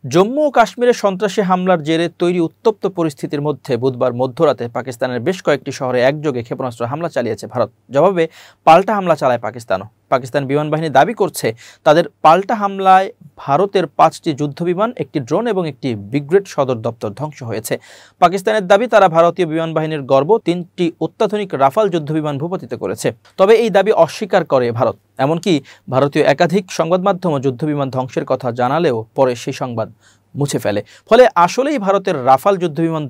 জম্মু ও কাশ্মীরে সন্ত্রাসী হামলার জেরে তৈরি উত্তপ্ত পরিস্থিতির মধ্যে বুধবার মধ্যরাতে পাকিস্তানের বেশ কয়েকটি শহরে একযোগে ক্ষেপণাস্ত্র হামলা চালিয়েছে ভারত। জবাবে পাল্টা হামলা চালায় পাকিস্তানও। পাকিস্তান বিমান বাহিনী দাবি করছে তাদের পাল্টা হামলায় ভারতের 5টি যুদ্ধবিমান, একটি ড্রোন এবং একটি ব্রিগেড সদর দপ্তর ধ্বংস হয়েছে। পাকিস্তানের দাবি তারা ভারতীয় বিমান বাহিনীর গর্ব 3টি অত্যাধুনিক রাফাল যুদ্ধবিমান ভূপাতিত করেছে। তবে এই দাবি অস্বীকার করে ভারত। এমনকি ভারতীয় একাধিক সংবাদ মাধ্যম যুদ্ধবিমান ধ্বংসের কথা জানালেও পরে সেই সংবাদ মুছে ফেলে। ফলে আসলেই ভারতের রাফাল যুদ্ধবিমান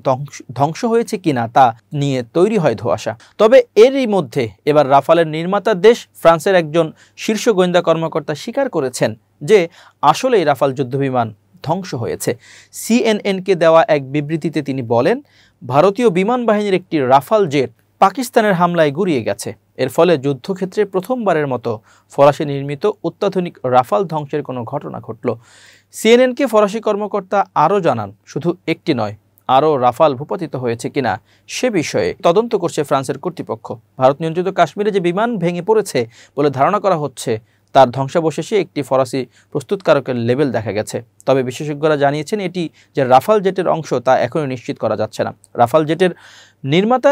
ধ্বংস হয়েছে কিনা তা নিয়ে তৈরি হয় ধোঁয়াশা। তবে এরই মধ্যে এবার রাফালের নির্মাতা দেশ ফ্রান্সের একজন শীর্ষ গোয়েন্দা কর্মকর্তা স্বীকার করেছেন যে আসলেই রাফাল যুদ্ধবিমান ধ্বংস হয়েছে। সিএনএনকে দেওয়া এক বিবৃতিতে তিনি বলেন, ভারতীয় বিমান বাহিনীর একটি রাফাল জেট পাকিস্তানের হামলায় গুঁড়িয়ে গেছে। এর ফলে যুদ্ধক্ষেত্রে প্রথমবারের মতো ফরাসি নির্মিত অত্যাধুনিক রাফাল ধ্বংসের কোনো ঘটনা ঘটল। সিএনএনকে ফরাসি কর্মকর্তা আরও জানান, শুধু একটি নয়, আরও রাফাল ভূপাতিত হয়েছে কিনা সে বিষয়ে তদন্ত করছে ফ্রান্সের কর্তৃপক্ষ। ভারত নিয়ন্ত্রিত কাশ্মীরে যে বিমান ভেঙে পড়েছে বলে ধারণা করা হচ্ছে তার ধ্বংসাবশেষে একটি ফরাসি প্রস্তুতকারকের লেবেল দেখা গেছে। তবে বিশেষজ্ঞরা জানিয়েছেন এটি যে রাফাল জেটের অংশ তা এখনও নিশ্চিত করা যাচ্ছে না। রাফাল জেটের নির্মাতা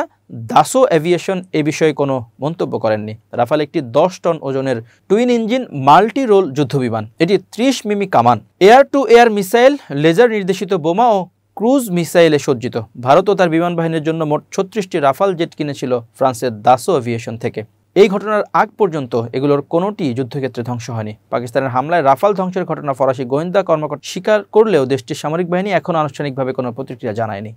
দাসো এভিয়েশন এ বিষয়ে কোনো মন্তব্য করেননি। রাফাল একটি 10 টন ওজনের টুইন ইঞ্জিন মাল্টি রোল যুদ্ধবিমান। এটি 30 মিমি কামান, air to air missile, laser নির্দেশিত বোমা ও ক্রুজ মিসাইলে সজ্জিত। ভারত ও তার বিমান বাহিনীর জন্য মোট 36টি রাফাল জেট কিনেছিল ফ্রান্সের দাসো এভিয়েশন থেকে। এই ঘটনার আগ পর্যন্ত এগুলোর কোনোটি যুদ্ধক্ষেত্রে ধ্বংস হয়নি। পাকিস্তানের হামলায় রাফাল ধ্বংসের ঘটনা ফরাসি গোয়েন্দা কর্মকর্তা স্বীকার করলেও দেশটির সামরিক বাহিনী এখনও আনুষ্ঠানিকভাবে কোনো প্রতিক্রিয়া জানায়নি।